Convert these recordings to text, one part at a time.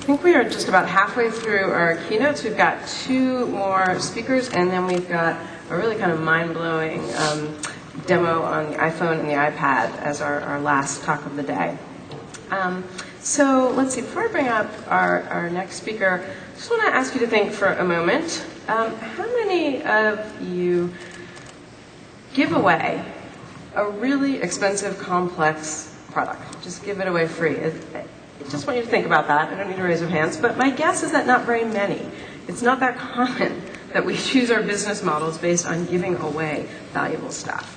think we are just about halfway through our keynotes. We've got 2 more speakers, and then we've got a really kind of mind-blowing demo on the iPhone and the iPad as our last talk of the day. So let's see, before I bring up our next speaker, I just want to ask you to think for a moment. How many of you give away a really expensive, complex product? Just give it away free. I just want you to think about that. I don't need to raise your hands, but my guess is that not very many. It's not that common that we choose our business models based on giving away valuable stuff.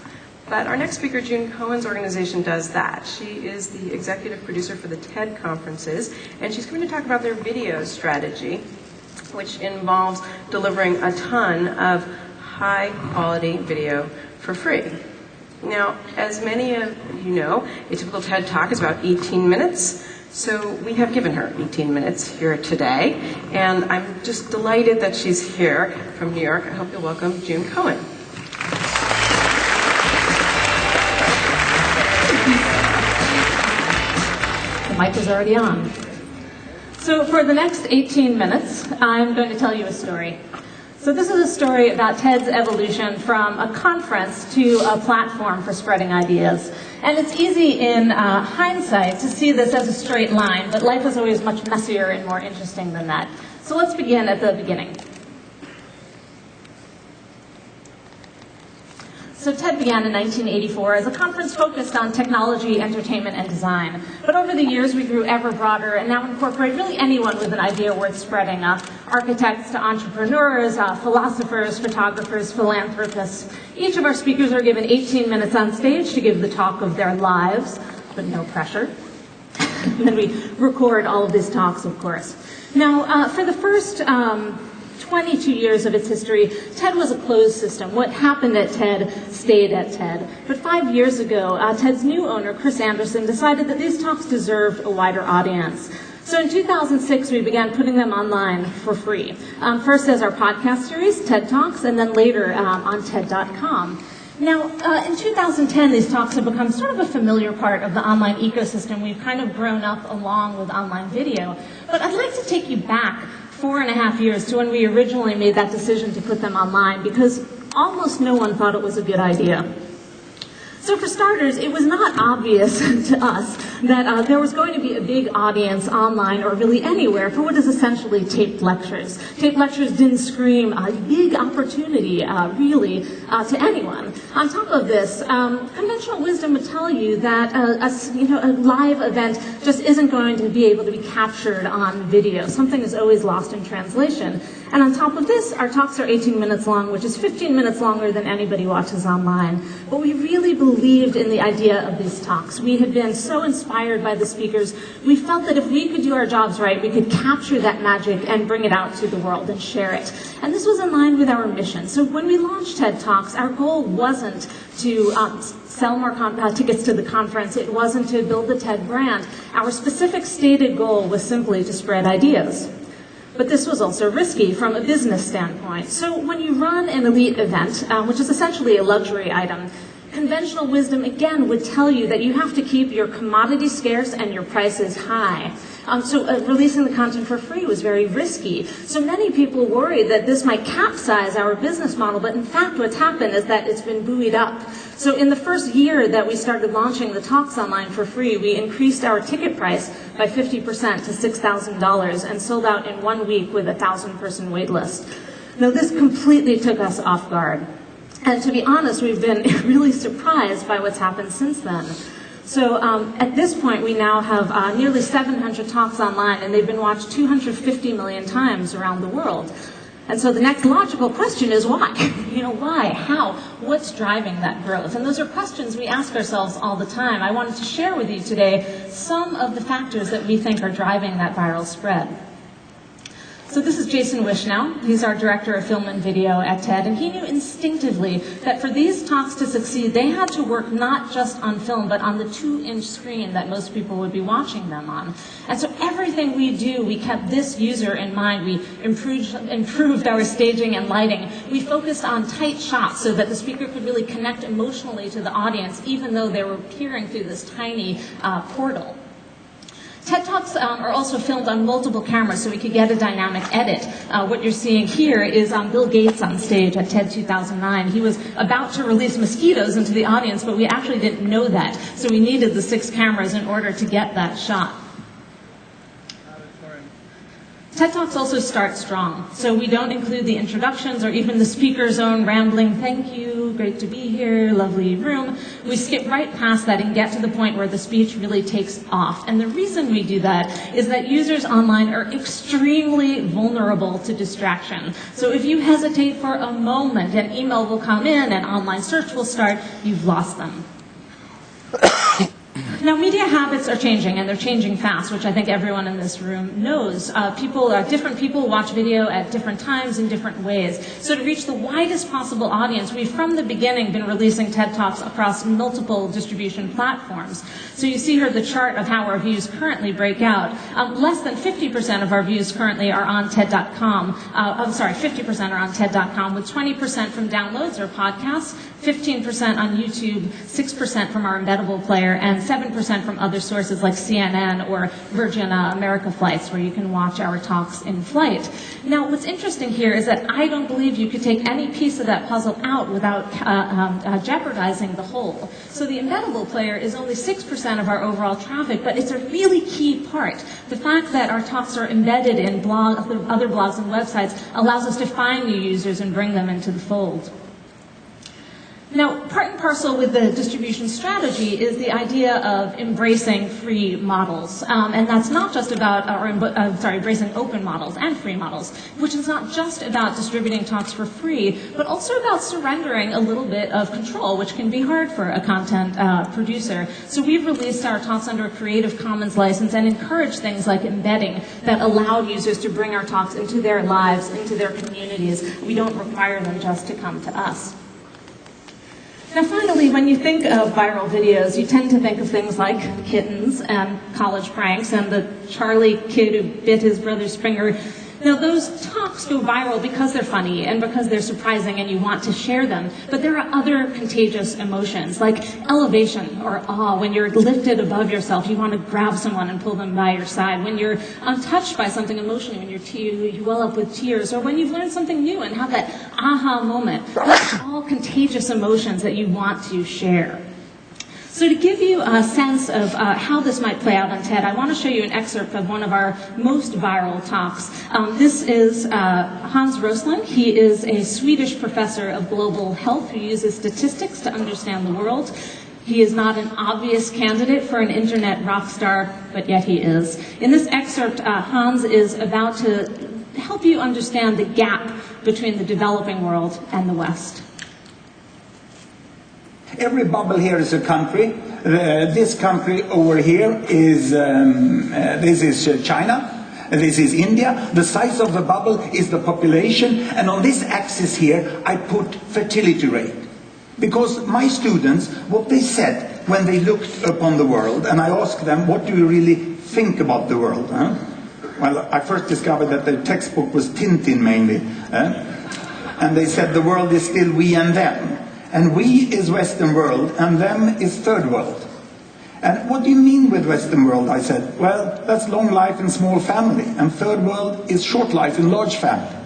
But our next speaker, June Cohen's organization, does that. She is the executive producer for the TED conferences, and she's going to talk about their video strategy, which involves delivering a ton of high-quality video for free. Now, as many of you know, a typical TED Talk is about 18 minutes. So we have given her 18 minutes here today, and I'm just delighted that she's here from New York. I hope you'll welcome June Cohen. The mic is already on. So for the next 18 minutes, I'm going to tell you a story. So this is a story about TED's evolution from a conference to a platform for spreading ideas. And it's easy in hindsight to see this as a straight line, but life is always much messier and more interesting than that. So let's begin at the beginning. So TED began in 1984 as a conference focused on technology, entertainment, and design. But over the years, we grew ever broader and now incorporate really anyone with an idea worth spreading. Architects to entrepreneurs, philosophers, photographers, philanthropists. Each of our speakers are given 18 minutes on stage to give the talk of their lives, but no pressure. And then we record all of these talks, of course. Now, for the first 22 years of its history, TED was a closed system. What happened at TED stayed at TED. But 5 years ago, TED's new owner, Chris Anderson, decided that these talks deserved a wider audience. So in 2006, we began putting them online for free. First as our podcast series, TED Talks, and then later on TED.com. Now, in 2010, these talks have become sort of a familiar part of the online ecosystem. We've kind of grown up along with online video. But I'd like to take you back 4.5 years to when we originally made that decision to put them online, because almost no one thought it was a good idea. So for starters, it was not obvious to us that there was going to be a big audience online or really anywhere for what is essentially taped lectures. Taped lectures didn't scream a big opportunity, really, to anyone. On top of this, conventional wisdom would tell you that a live event just isn't going to be able to be captured on video. Something is always lost in translation. And on top of this, our talks are 18 minutes long, which is 15 minutes longer than anybody watches online. But we really believed in the idea of these talks. We had been so inspired by the speakers. We felt that if we could do our jobs right, we could capture that magic and bring it out to the world and share it. And this was in line with our mission. So when we launched TED Talks, our goal wasn't to sell more tickets to the conference. It wasn't to build the TED brand. Our specific stated goal was simply to spread ideas. But this was also risky from a business standpoint. So when you run an elite event, which is essentially a luxury item, conventional wisdom, again, would tell you that you have to keep your commodity scarce and your prices high. So releasing the content for free was very risky. So many people worried that this might capsize our business model, but in fact what's happened is that it's been buoyed up. So in the first year that we started launching the talks online for free, we increased our ticket price by 50% to $6,000 and sold out in 1 week with a 1,000-person wait list. Now this completely took us off guard. And to be honest, we've been really surprised by what's happened since then. So at this point, we now have nearly 700 talks online, and they've been watched 250 million times around the world. And so the next logical question is why? Why? How? What's driving that growth? And those are questions we ask ourselves all the time. I wanted to share with you today some of the factors that we think are driving that viral spread. So this is Jason Wishnow. He's our director of film and video at TED, and he knew instinctively that for these talks to succeed, they had to work not just on film, but on the 2-inch screen that most people would be watching them on. And so everything we do, we kept this user in mind. We improved our staging and lighting. We focused on tight shots so that the speaker could really connect emotionally to the audience, even though they were peering through this tiny portal. TED Talks are also filmed on multiple cameras so we could get a dynamic edit. What you're seeing here is Bill Gates on stage at TED 2009. He was about to release mosquitoes into the audience, but we actually didn't know that. So we needed the 6 cameras in order to get that shot. TED Talks also start strong, so we don't include the introductions or even the speaker's own rambling, thank you, great to be here, lovely room. We skip right past that and get to the point where the speech really takes off. And the reason we do that is that users online are extremely vulnerable to distraction. So if you hesitate for a moment, an email will come in, an online search will start, you've lost them. Now, media habits are changing, and they're changing fast, which I think everyone in this room knows. Different people watch video at different times in different ways. So to reach the widest possible audience, we've from the beginning been releasing TED Talks across multiple distribution platforms. So you see here the chart of how our views currently break out. Less than 50% of our views currently are on TED.com. 50% are on TED.com, with 20% from downloads or podcasts, 15% on YouTube, 6% from our embeddable player, and 7% from other sources like CNN or Virgin America flights, where you can watch our talks in flight. Now, what's interesting here is that I don't believe you could take any piece of that puzzle out without jeopardizing the whole. So the embeddable player is only 6% of our overall traffic, but it's a really key part. The fact that our talks are embedded in other blogs and websites allows us to find new users and bring them into the fold. Now, part and parcel with the distribution strategy is the idea of embracing free models. And that's not just about, embracing open models and free models, which is not just about distributing talks for free, but also about surrendering a little bit of control, which can be hard for a content producer. So we've released our talks under a Creative Commons license and encouraged things like embedding that allow users to bring our talks into their lives, into their communities. We don't require them just to come to us. Now finally, when you think of viral videos, you tend to think of things like kittens and college pranks and the Charlie kid who bit his brother's finger. Now those talks go viral because they're funny and because they're surprising and you want to share them. But there are other contagious emotions like elevation or awe. When you're lifted above yourself, you want to grab someone and pull them by your side. When you're untouched by something emotionally, when you well up with tears, or when you've learned something new and have that aha moment. Those are all contagious emotions that you want to share. So to give you a sense of how this might play out on TED, I want to show you an excerpt of one of our most viral talks. This is Hans Rosling. He is a Swedish professor of global health who uses statistics to understand the world. He is not an obvious candidate for an internet rock star, but yet he is. In this excerpt, Hans is about to help you understand the gap between the developing world and the West. Every bubble here is a country. This country over here is this is China. This is India. The size of the bubble is the population, and on this axis here I put fertility rate, because my students, what they said when they looked upon the world, and I asked them, what do you really think about the world? Huh? Well, I first discovered that the textbook was Tintin mainly, and they said the world is still we and them. And we is Western world, and them is third world. And what do you mean with Western world? I said, well, that's long life and small family, and third world is short life and large family.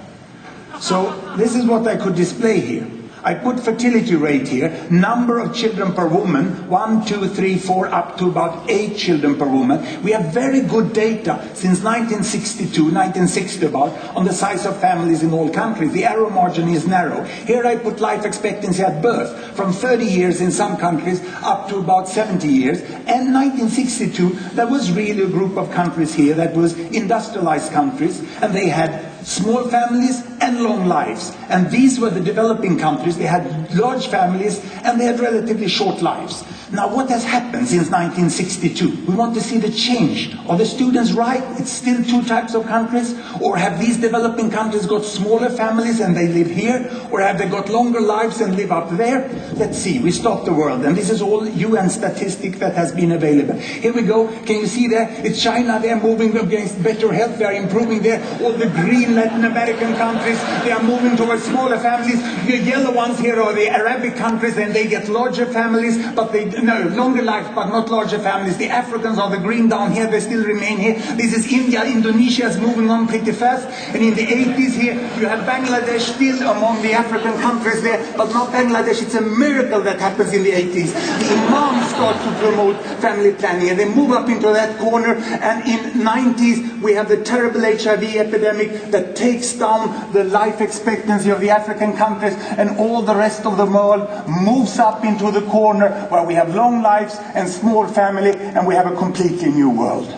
So this is what I could display here. I put fertility rate here, number of children per woman, 1, 2, 3, 4, up to about 8 children per woman. We have very good data since 1962, 1960 about, on the size of families in all countries. The error margin is narrow. Here I put life expectancy at birth, from 30 years in some countries up to about 70 years. And 1962, there was really a group of countries here that was industrialized countries, and they had small families and long lives. And these were the developing countries. They had large families and they had relatively short lives. Now what has happened since 1962? We want to see the change. Are the students right? It's still 2 types of countries? Or have these developing countries got smaller families and they live here? Or have they got longer lives and live up there? Let's see. We stop the world. And this is all UN statistic that has been available. Here we go. Can you see there? It's China. They're moving against better health. They're improving there. All the green Latin American countries, they are moving towards smaller families. The yellow ones here are the Arabic countries, and they get larger families, but they longer lives but not larger families. The Africans are the green down here, they still remain here. This is India. Indonesia is moving on pretty fast. And in the 80s here, you have Bangladesh still among the African countries there, but not Bangladesh. It's a miracle that happens in the 80s. The imams start to promote family planning, and they move up into that corner. And in 90s, we have the terrible HIV epidemic that takes down the life expectancy of the African countries, and all the rest of the world moves up into the corner where we have long lives and small family, and we have a completely new world.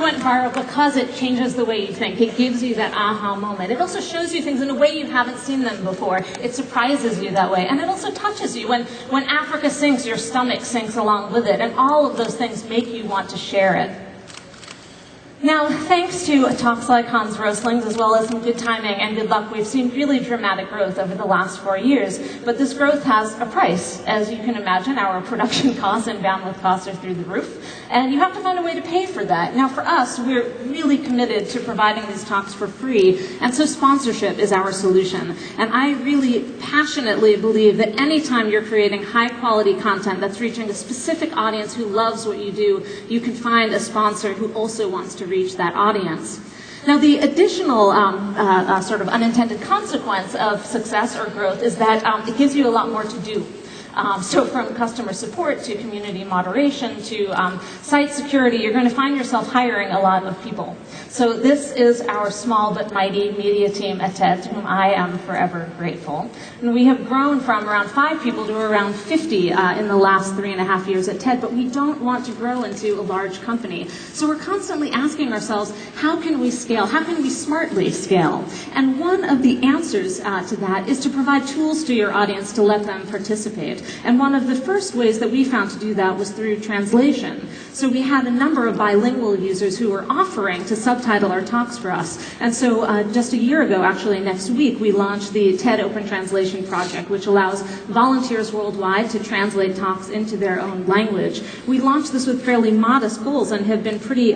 Went viral because it changes the way you think. It gives you that aha moment. It also shows you things in a way you haven't seen them before. It surprises you that way. And it also touches you. When Africa sinks, your stomach sinks along with it. And all of those things make you want to share it. Now, thanks to talks like Hans Rosling's, as well as some good timing and good luck, we've seen really dramatic growth over the last 4 years. But this growth has a price. As you can imagine, our production costs and bandwidth costs are through the roof. And you have to find a way to pay for that. Now, for us, we're really committed to providing these talks for free. And so sponsorship is our solution. And I really passionately believe that anytime you're creating high-quality content that's reaching a specific audience who loves what you do, you can find a sponsor who also wants to reach that audience. Now, the additional sort of unintended consequence of success or growth is that it gives you a lot more to do. So from customer support to community moderation to site security, you're going to find yourself hiring a lot of people. So this is our small but mighty media team at TED, to whom I am forever grateful. And we have grown from around 5 people to around 50 in the last 3.5 years at TED, but we don't want to grow into a large company. So we're constantly asking ourselves, how can we scale? How can we smartly scale? And one of the answers to that is to provide tools to your audience to let them participate. And one of the first ways that we found to do that was through translation. So we had a number of bilingual users who were offering to subtitle our talks for us. And so just a year ago, actually next week, we launched the TED Open Translation Project, which allows volunteers worldwide to translate talks into their own language. We launched this with fairly modest goals and have been pretty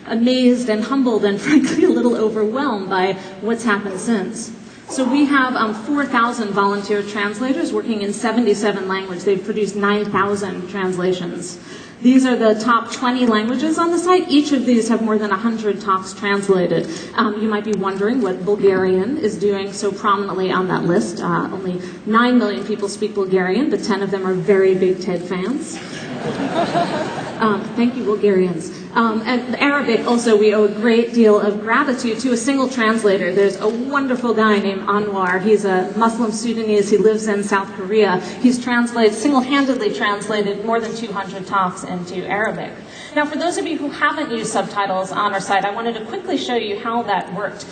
amazed and humbled and frankly a little overwhelmed by what's happened since. So we have 4,000 volunteer translators working in 77 languages. They've produced 9,000 translations. These are the top 20 languages on the site. Each of these have more than 100 talks translated. You might be wondering what Bulgarian is doing so prominently on that list. Only 9 million people speak Bulgarian, but 10 of them are very big TED fans. Thank you, Bulgarians. And Arabic, also, we owe a great deal of gratitude to a single translator. There's a wonderful guy named Anwar. He's a Muslim Sudanese. He lives in South Korea. He's single-handedly translated more than 200 talks into Arabic. Now, for those of you who haven't used subtitles on our site, I wanted to quickly show you how that worked.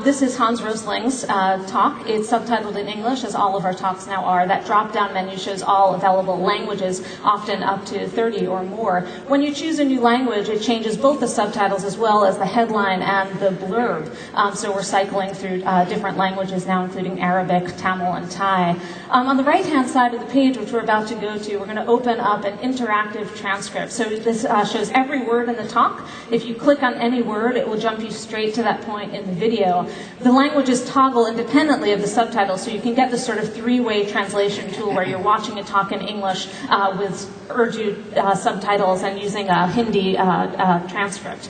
This is Hans Rosling's talk. It's subtitled in English, as all of our talks now are. That drop-down menu shows all available languages, often up to 30 or more. When you choose a new language, it changes both the subtitles as well as the headline and the blurb. So we're cycling through different languages now, including Arabic, Tamil, and Thai. On the right-hand side of the page, which we're about to go to, we're going to open up an interactive transcript. So this shows every word in the talk. If you click on any word, it will jump you straight to that point in the video. The languages toggle independently of the subtitles, so you can get this sort of three-way translation tool where you're watching a talk in English with Urdu subtitles and using a Hindi transcript.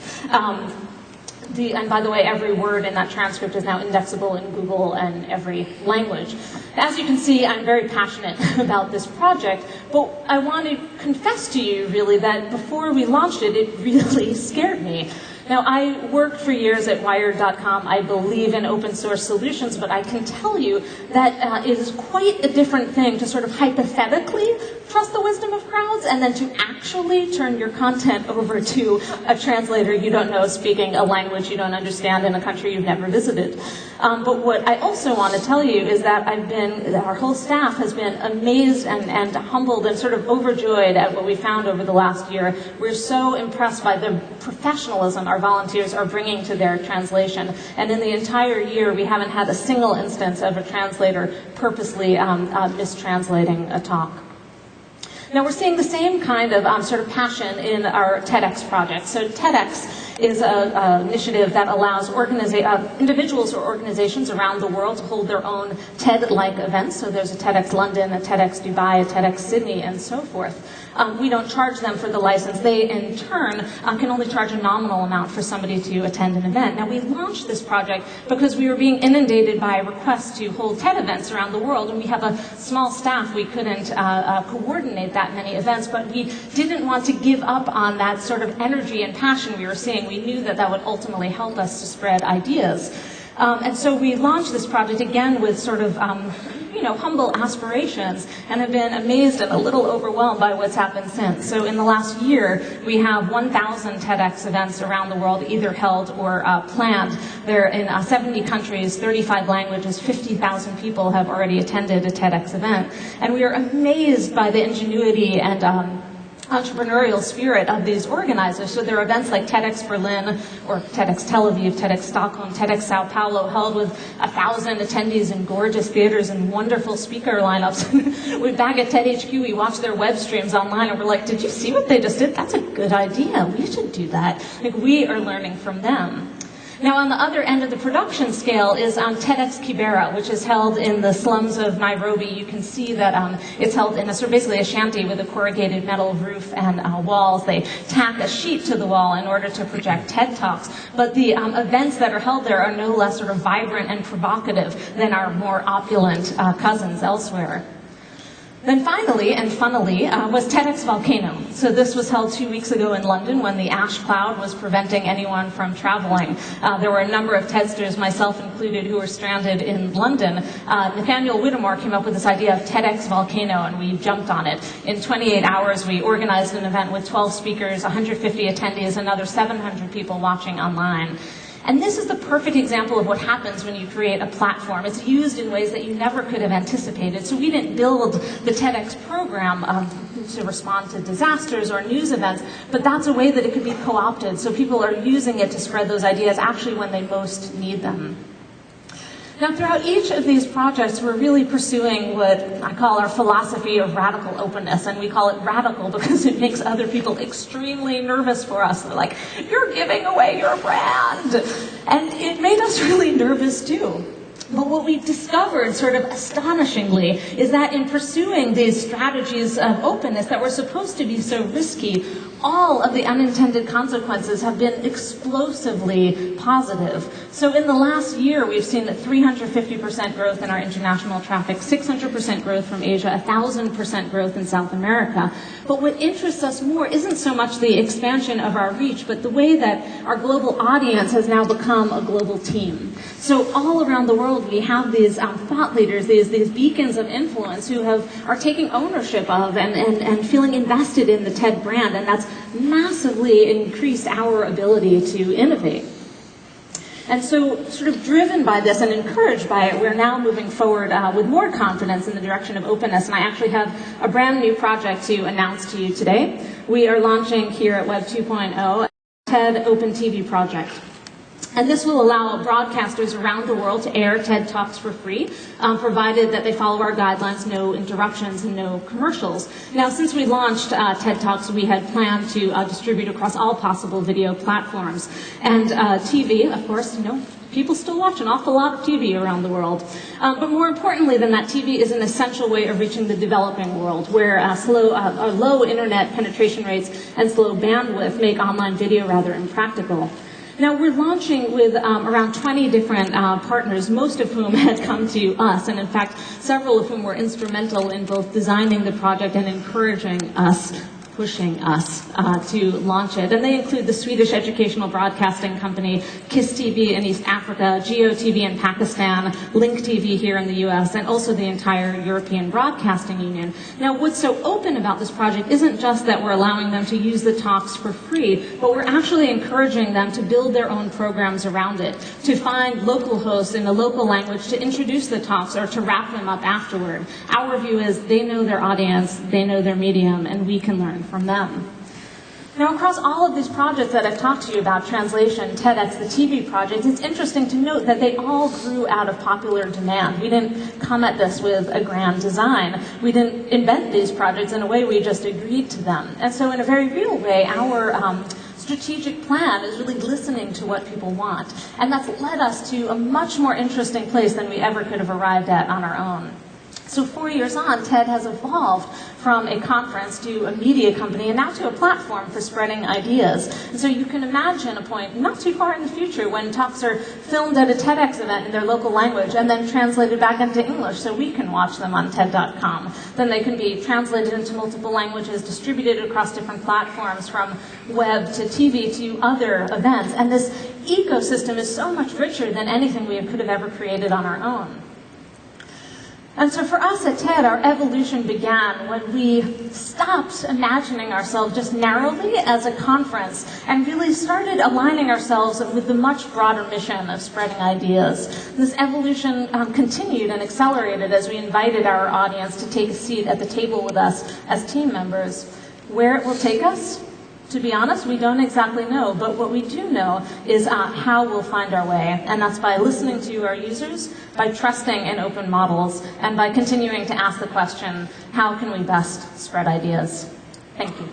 And by the way, every word in that transcript is now indexable in Google and every language. As you can see, I'm very passionate about this project, but I want to confess to you, really, that before we launched it, it really scared me. Now, I worked for years at Wired.com. I believe in open source solutions, but I can tell you that it is quite a different thing to sort of hypothetically trust the wisdom of crowds and then to actually turn your content over to a translator you don't know speaking a language you don't understand in a country you've never visited. But what I also want to tell you is that our whole staff has been amazed and humbled and sort of overjoyed at what we found over the last year. We're so impressed by the professionalism our volunteers are bringing to their translation. And in the entire year, we haven't had a single instance of a translator purposely mistranslating a talk. Now we're seeing the same kind of sort of passion in our TEDx project. So TEDx is an initiative that allows individuals or organizations around the world to hold their own TED-like events. So there's a TEDx London, a TEDx Dubai, a TEDx Sydney, and so forth. We don't charge them for the license. They, in turn, can only charge a nominal amount for somebody to attend an event. Now, we launched this project because we were being inundated by requests to hold TED events around the world, and we have a small staff. We couldn't coordinate that many events, but we didn't want to give up on that sort of energy and passion we were seeing. We knew that that would ultimately help us to spread ideas. And so we launched this project again with sort of humble aspirations, and have been amazed and a little overwhelmed by what's happened since. So in the last year, we have 1,000 TEDx events around the world, either held or planned. They're in 70 countries, 35 languages, 50,000 people have already attended a TEDx event. And we are amazed by the ingenuity and entrepreneurial spirit of these organizers. So there are events like TEDx Berlin, or TEDx Tel Aviv, TEDx Stockholm, TEDx Sao Paulo, held with 1,000 attendees in gorgeous theaters and wonderful speaker lineups. We're back at TED HQ, we watch their web streams online, and we're like, did you see what they just did? That's a good idea. We should do that. Like, we are learning from them. Now, on the other end of the production scale is TEDx Kibera, which is held in the slums of Nairobi. You can see that it's held in basically a shanty with a corrugated metal roof and walls. They tack a sheet to the wall in order to project TED Talks. But the events that are held there are no less sort of vibrant and provocative than our more opulent cousins elsewhere. Then finally, and funnily, was TEDx Volcano. So this was held 2 weeks ago in London when the ash cloud was preventing anyone from traveling. There were a number of TEDsters, myself included, who were stranded in London. Nathaniel Whittemore came up with this idea of TEDx Volcano, and we jumped on it. In 28 hours, we organized an event with 12 speakers, 150 attendees, another 700 people watching online. And this is the perfect example of what happens when you create a platform. It's used in ways that you never could have anticipated. So we didn't build the TEDx program to respond to disasters or news events, but that's a way that it could be co-opted. So people are using it to spread those ideas actually when they most need them. Now, throughout each of these projects, we're really pursuing what I call our philosophy of radical openness, and we call it radical because it makes other people extremely nervous for us. They're like, you're giving away your brand! And it made us really nervous too. But what we've discovered, sort of astonishingly, is that in pursuing these strategies of openness that were supposed to be so risky, all of the unintended consequences have been explosively positive. So in the last year, we've seen 350% growth in our international traffic, 600% growth from Asia, 1,000% growth in South America. But what interests us more isn't so much the expansion of our reach, but the way that our global audience has now become a global team. So all around the world, we have these thought leaders, these beacons of influence who are taking ownership of and feeling invested in the TED brand, and that's massively increased our ability to innovate. And so, sort of driven by this and encouraged by it, we're now moving forward with more confidence in the direction of openness. And I actually have a brand new project to announce to you today. We are launching here at Web 2.0 a TED Open TV project. And this will allow broadcasters around the world to air TED Talks for free, provided that they follow our guidelines, no interruptions and no commercials. Now, since we launched TED Talks, we had planned to distribute across all possible video platforms. And TV, of course, people still watch an awful lot of TV around the world. But more importantly than that, TV is an essential way of reaching the developing world, where low internet penetration rates and slow bandwidth make online video rather impractical. Now, we're launching with around 20 different partners, most of whom had come to us, and in fact, several of whom were instrumental in both designing the project and encouraging us, pushing us to launch it. And they include the Swedish educational broadcasting company KISS TV in East Africa, Geo TV in Pakistan, Link TV here in the US, and also the entire European Broadcasting Union. Now, what's so open about this project isn't just that we're allowing them to use the talks for free, but we're actually encouraging them to build their own programs around it, to find local hosts in the local language to introduce the talks or to wrap them up afterward. Our view is they know their audience, they know their medium, and we can learn from them. Now, across all of these projects that I've talked to you about, translation, TEDx, the TV project, it's interesting to note that they all grew out of popular demand. We didn't come at this with a grand design. We didn't invent these projects in a way, we just agreed to them. And so in a very real way, our strategic plan is really listening to what people want. And that's led us to a much more interesting place than we ever could have arrived at on our own. So 4 years on, TED has evolved from a conference to a media company and now to a platform for spreading ideas. And so you can imagine a point not too far in the future when talks are filmed at a TEDx event in their local language and then translated back into English so we can watch them on TED.com. Then they can be translated into multiple languages, distributed across different platforms from web to TV to other events. And this ecosystem is so much richer than anything we could have ever created on our own. And so for us at TED, our evolution began when we stopped imagining ourselves just narrowly as a conference and really started aligning ourselves with the much broader mission of spreading ideas. This evolution continued and accelerated as we invited our audience to take a seat at the table with us as team members. Where it will take us? To be honest, we don't exactly know, but what we do know is how we'll find our way, and that's by listening to our users, by trusting in open models, and by continuing to ask the question, how can we best spread ideas? Thank you.